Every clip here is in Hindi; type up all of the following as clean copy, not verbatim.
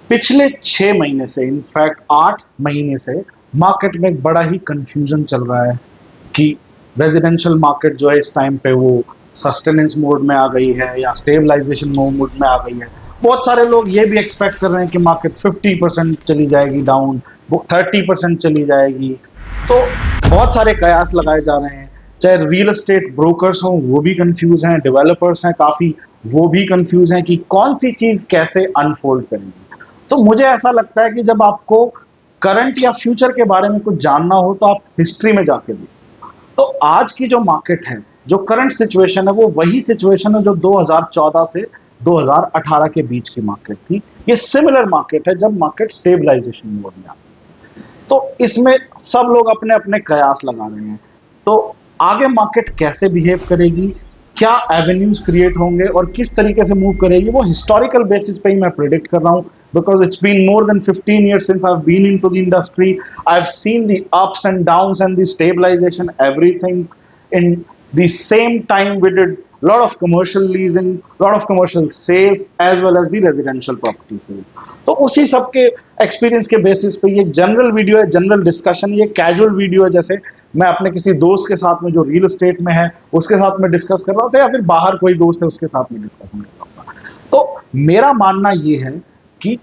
पिछले 6 महीने से, इनफैक्ट 8 महीने से मार्केट में एक बड़ा ही कंफ्यूजन चल रहा है कि रेजिडेंशियल मार्केट जो है इस टाइम पे वो सस्टेनेंस मोड में आ गई है या स्टेबलाइजेशन मोड में आ गई है। बहुत सारे लोग ये भी एक्सपेक्ट कर रहे हैं कि मार्केट 50% चली जाएगी डाउन, वो 30% चली जाएगी। तो बहुत सारे कयास लगाए जा रहे हैं। चाहे रियल एस्टेट ब्रोकर्स हों वो भी कंफ्यूज हैं, डेवलपर्स हैं काफी, वो भी कंफ्यूज हैं कि कौन सी चीज कैसे अनफोल्ड करेंगी। तो मुझे ऐसा लगता है कि जब आपको करंट या फ्यूचर के बारे में कुछ जानना हो तो आप हिस्ट्री में जाके देखो। तो आज की जो मार्केट है, जो करंट सिचुएशन है, वो वही सिचुएशन है जो 2014 से 2018 के बीच की मार्केट थी। ये सिमिलर मार्केट है जब मार्केट स्टेबलाइजेशन मोड में आती है। तो इसमें सब लोग अपने अपने कयास लगा रहे हैं। तो आगे मार्केट कैसे बिहेव करेगी, क्या एवेन्यूज क्रिएट होंगे और किस तरीके से मूव करेगी, वो हिस्टोरिकल बेसिस पे ही मैं प्रिडिक्ट कर रहा हूं। Because it's been more than 15 years since I've been into the industry. I've seen the ups and downs and the stabilization, everything in the same time. We did a lot of commercial leasing, a lot of commercial sales, as well as the residential property sales. तो उसी सब के एक्सपीरियंस के बेसिस पे ये जनरल वीडियो है, जनरल डिस्कशन, ये कैजुअल वीडियो है। जैसे मैं अपने किसी दोस्त के साथ में जो रियल एस्टेट में है उसके साथ में डिस्कस कर रहा होता या फिर बाहर कोई दोस्त है उसके साथ में डिस्कस कर रहा होता। तो मेरा मानना ये है कि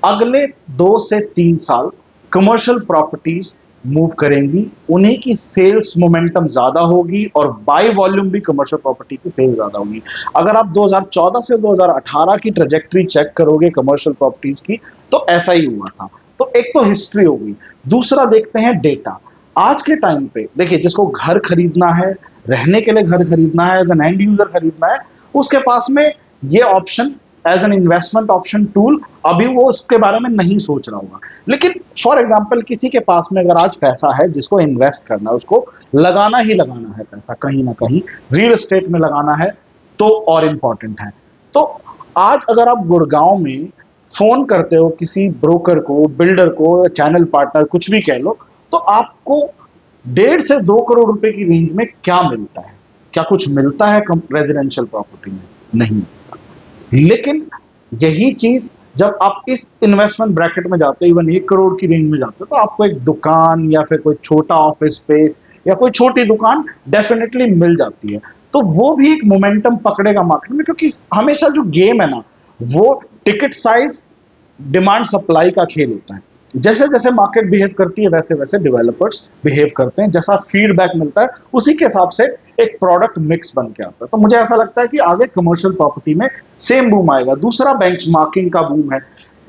अगले 2 से 3 साल कमर्शियल प्रॉपर्टीज मूव करेंगी, उन्हीं की सेल्स मोमेंटम ज्यादा होगी और बाय वॉल्यूम भी कमर्शियल प्रॉपर्टी की सेल ज्यादा होगी। अगर आप 2014 से 2018 की ट्रेजेक्टरी चेक करोगे कमर्शियल प्रॉपर्टीज की तो ऐसा ही हुआ था। तो एक तो हिस्ट्री होगी, दूसरा देखते हैं डेटा। आज के टाइम पे देखिए, जिसको घर खरीदना है, रहने के लिए घर खरीदना है, एज एन एंड यूजर खरीदना है, उसके पास में ये option as an investment option tool अभी वो उसके बारे में नहीं सोच रहा होगा। लेकिन फॉर एग्जाम्पल किसी के पास में अगर आज पैसा है जिसको इन्वेस्ट करना है, उसको लगाना ही लगाना है पैसा कहीं ना कहीं, रियल एस्टेट में लगाना है तो और इंपॉर्टेंट है। तो आज अगर आप गुड़गांव में फोन करते हो किसी ब्रोकर को, बिल्डर को, चैनल पार्टनर, कुछ भी कह लो, तो आपको 1.5 से 2 करोड़ रुपए की रेंज में क्या मिलता है? क्या कुछ मिलता है रेजिडेंशियल प्रॉपर्टी में? नहीं। लेकिन यही चीज जब आप इस इन्वेस्टमेंट ब्रैकेट में जाते हो, इवन 1 करोड़ की रेंज में जाते हो, तो आपको एक दुकान या फिर कोई छोटा ऑफिस स्पेस या कोई छोटी दुकान डेफिनेटली मिल जाती है। तो वो भी एक मोमेंटम पकड़ेगा मार्केट में, क्योंकि हमेशा जो गेम है ना, वो टिकट साइज, डिमांड सप्लाई का खेल होता है। जैसे जैसे मार्केट बिहेव करती है वैसे वैसे डेवलपर्स बिहेव करते हैं, जैसा फीडबैक मिलता है उसी के हिसाब से एक प्रोडक्ट मिक्स बन के आता है। तो मुझे ऐसा लगता है कि आगे कमर्शियल प्रॉपर्टी में सेम बूम आएगा। दूसरा बेंचमार्किंग का बूम है,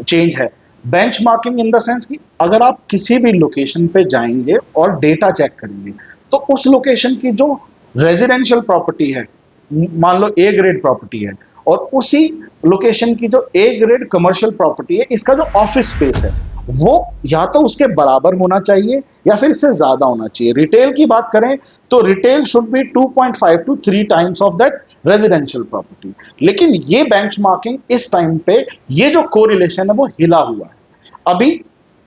चेंज है। बेंचमार्किंग इन द सेंस कि अगर आप किसी भी लोकेशन पे जाएंगे और डेटा चेक करेंगे तो उस लोकेशन की जो रेजिडेंशियल प्रॉपर्टी है, मान लो ए ग्रेड प्रॉपर्टी है, और उसी लोकेशन की जो ए ग्रेड कमर्शियल प्रॉपर्टी है, इसका जो ऑफिस स्पेस है वो या तो उसके बराबर होना चाहिए या फिर इससे ज्यादा होना चाहिए। रिटेल की बात करें तो retail should be 2.5 to 3 times of that residential property. लेकिन ये बेंचमार्किंग इस टाइम पे, ये जो कोरिलेशन है वो हिला हुआ है। अभी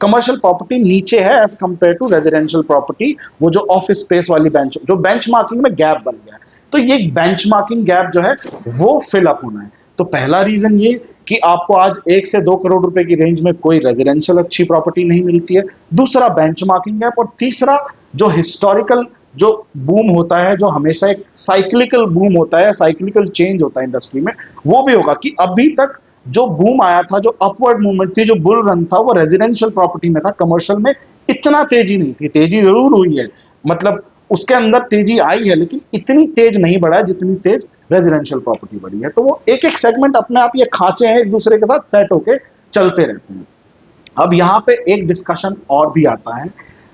कमर्शियल प्रॉपर्टी नीचे है as compare to residential property. वो जो ऑफिस स्पेस वाली जो बेंचमार्किंग में गैप बन गया है, तो ये बेंचमार्किंग गैप जो है वो फिल अप होना है। तो पहला रीजन ये कि आपको आज 1 से 2 करोड़ रुपए की रेंज में कोई रेजिडेंशियल अच्छी प्रॉपर्टी नहीं मिलती है। दूसरा बेंचमार्किंग गैप, और तीसरा जो हिस्टोरिकल जो बूम होता है, जो हमेशा एक साइक्लिकल बूम होता है, साइक्लिकल चेंज होता है इंडस्ट्री में, वो भी होगा कि अभी तक जो बूम आया था, जो अपवर्ड मूवमेंट थी, जो बुल रन था, वो रेजिडेंशियल प्रॉपर्टी में था। कमर्शियल में इतना तेजी नहीं थी। तेजी जरूर हुई है, मतलब उसके अंदर तेजी आई है, लेकिन इतनी तेज नहीं बढ़ा है जितनी तेज रेजिडेंशियल प्रॉपर्टी बढ़ी है। तो वो एक एक सेगमेंट अपने आप, ये खांचे हैं, एक दूसरे के साथ सेट होके चलते रहते हैं। अब यहाँ पे एक डिस्कशन और भी आता है,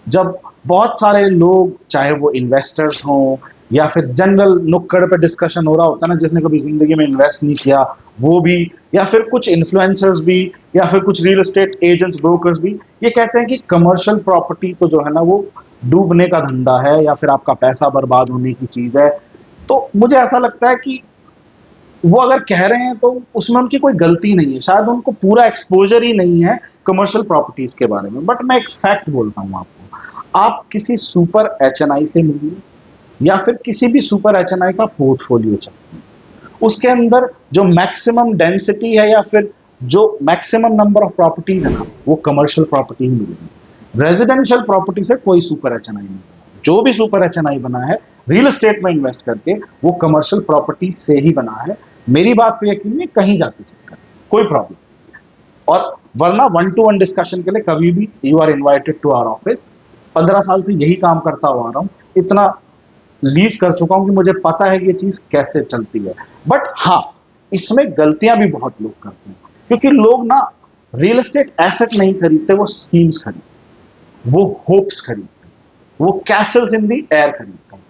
जब बहुत सारे लोग, चाहे वो इन्वेस्टर्स हों या फिर जनरल नुक्कड़ पे डिस्कशन हो रहा होता है ना, जिसने कभी जिंदगी में इन्वेस्ट नहीं किया वो भी, या फिर कुछ इन्फ्लुएंसर्स भी, या फिर कुछ रियल एस्टेट एजेंट्स, ब्रोकर्स भी, ये कहते हैं कि कमर्शियल प्रॉपर्टी तो जो है ना वो डूबने का धंधा है या फिर आपका पैसा बर्बाद होने की चीज है। तो मुझे ऐसा लगता है कि वो अगर कह रहे हैं तो उसमें उनकी कोई गलती नहीं है, शायद उनको पूरा एक्सपोजर ही नहीं है कमर्शियल प्रॉपर्टीज के बारे में। बट मैं एक फैक्ट बोलता हूं आपको, आप किसी सुपर एचएनआई से मिलिए या फिर किसी भी सुपर एचएनआई का पोर्टफोलियो चाहिए, उसके अंदर जो मैक्सिमम डेंसिटी है या फिर जो मैक्सिमम नंबर ऑफ प्रॉपर्टीज है ना वो कमर्शियल प्रॉपर्टी ही मिलेगी। रेजिडेंशियल प्रॉपर्टी से कोई सुपर एचएनआई नहीं बना। जो भी सुपर एचएनआई बना है रियल एस्टेट में इन्वेस्ट करके वो कमर्शियल प्रॉपर्टी से ही बना है। मेरी बात पे यकीन नहीं, कहीं जाके चेक कर, कोई प्रॉब्लम। और वरना 1-to-1 डिस्कशन के लिए कभी भी you are invited to our office. 15 साल से यही काम करता हुआ आ रहा हूं, इतना लीज कर चुका हूं कि मुझे पता है कि ये चीज कैसे चलती है। बट हाँ, इसमें गलतियां भी बहुत लोग करते हैं, क्योंकि लोग ना रियल एस्टेट एसेट नहीं खरीदते, वो स्कीम्स खरीदते, वो होप्स खरीदते, वो कैसल्स इन दी एयर खरीदते हैं।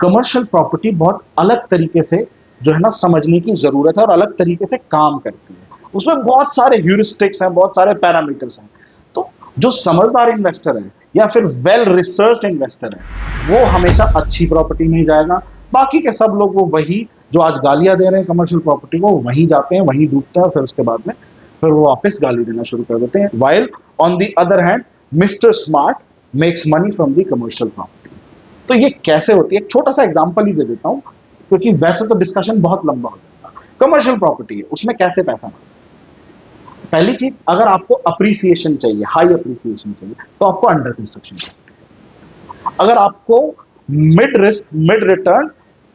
कमर्शियल प्रॉपर्टी बहुत अलग तरीके से जो है ना समझने की जरूरत है और अलग तरीके से काम करती है। उसमें बहुत सारे ह्यूरिस्टिक्स हैं, बहुत सारे पैरामीटर्स हैं। तो जो समझदार इन्वेस्टर है या फिर वेल रिसर्च्ड इन्वेस्टर है वो हमेशा अच्छी प्रॉपर्टी में ही जाएगा। बाकी के सब लोग वो वही जो आज गालियां दे रहे हैं कमर्शियल प्रॉपर्टी को, वहीं जाते हैं, वहीं डूबते हैं, फिर उसके बाद में फिर वो वापस गाली देना शुरू कर देते हैं। While on the other hand mister smart makes money from the commercial property. तो ये कैसे होती है, एक छोटा सा एग्जांपल ही दे देता हूं, क्योंकि वैसे तो डिस्कशन बहुत लंबा हो जाएगा। कमर्शियल प्रॉपर्टी है, उसमें कैसे पैसा मिलता है? पहली चीज, अगर आपको अप्रिसिएशन चाहिए, हाई अप्रिसिएशन चाहिए, तो आपको अंडर कंस्ट्रक्शन चाहिए। अगर आपको mid risk mid return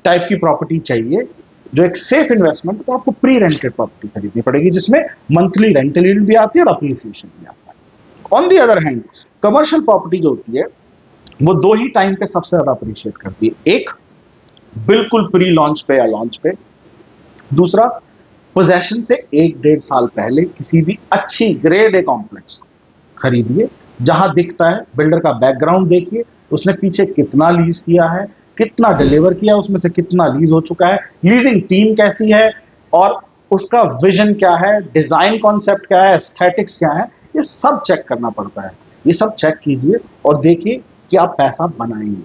type की प्रॉपर्टी चाहिए जो एक सेफ इन्वेस्टमेंट, तो आपको प्री रेंटेड प्रॉपर्टी खरीदनी पड़ेगी, जिसमें मंथली रेंटल यील्ड भी आती है और अप्रिसिएशन भी आता है। On the other hand commercial property जो होती है वो दो ही टाइम पे सबसे ज्यादा अप्रिशिएट करती है। एक, बिल्कुल प्री लॉन्च पे या लॉन्च पे। दूसरा, पोजेशन से 1-1.5 साल पहले किसी भी अच्छी ग्रेड ए कॉम्प्लेक्स को खरीदिए, जहां दिखता है, बिल्डर का बैकग्राउंड देखिए, उसने पीछे कितना लीज किया है, कितना डिलीवर किया, उसमें से कितना लीज हो चुका है, लीजिंग टीम कैसी है, और उसका विजन क्या है, डिजाइन कॉन्सेप्ट क्या है, एस्थेटिक्स क्या है, ये सब चेक करना पड़ता है। ये सब चेक कीजिए और देखिए कि आप पैसा बनाएंगे।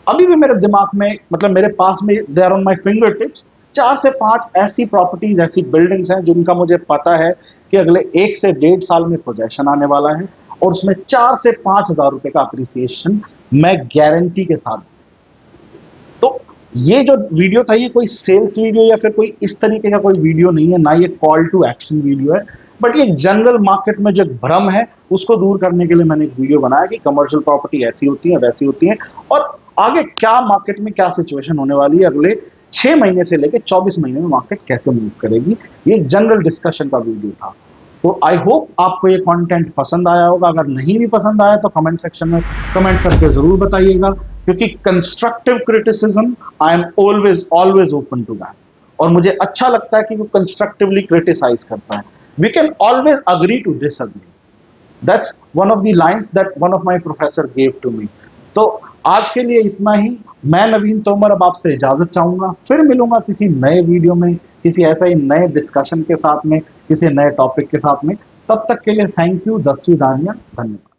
अभी भी मेरे दिमाग में, मतलब मेरे पास में, they are on my fingertips, 4 से 5 ऐसी प्रॉपर्टीज, ऐसी बिल्डिंग्स हैं जिनका मुझे पता है कि अगले 1 से 1.5 साल में पोजेशन आने वाला है और उसमें 4 से 5 हजार रुपए का अप्रिसिएशन मैं गारंटी के साथ दे सकता हूं। तो ये जो वीडियो था, ये कोई सेल्स वीडियो या फिर कोई इस तरीके का कोई वीडियो नहीं है, ना ये कॉल टू एक्शन वीडियो है, बट ये जनरल मार्केट में जो भ्रम है उसको दूर करने के लिए मैंने एक वीडियो बनाया कि कमर्शियल प्रॉपर्टी ऐसी होती है, वैसी होती है, और आगे क्या मार्केट में क्या सिचुएशन होने वाली है, अगले 6 महीने से लेकर 24 महीने में मार्केट कैसे मूव करेगी। ये जनरल डिस्कशन का वीडियो था। तो आई होप आपको ये कंटेंट पसंद आया होगा। अगर नहीं भी पसंद आया तो कमेंट सेक्शन में कमेंट करके जरूर बताइएगा, क्योंकि constructive criticism I am always always open to that. और मुझे अच्छा लगता है कि वो कंस्ट्रक्टिवली क्रिटिसाइज करता है। We can always agree to disagree. That's one of the lines that one of my professor gave to me. तो आज के लिए इतना ही। मैं नवीन तोमर अब आपसे इजाजत चाहूंगा, फिर मिलूंगा किसी नए वीडियो में, किसी ऐसा ही नए डिस्कशन के साथ में, किसी नए टॉपिक के साथ में। तब तक के लिए थैंक यू, दस्वी दानिया, धन्यवाद।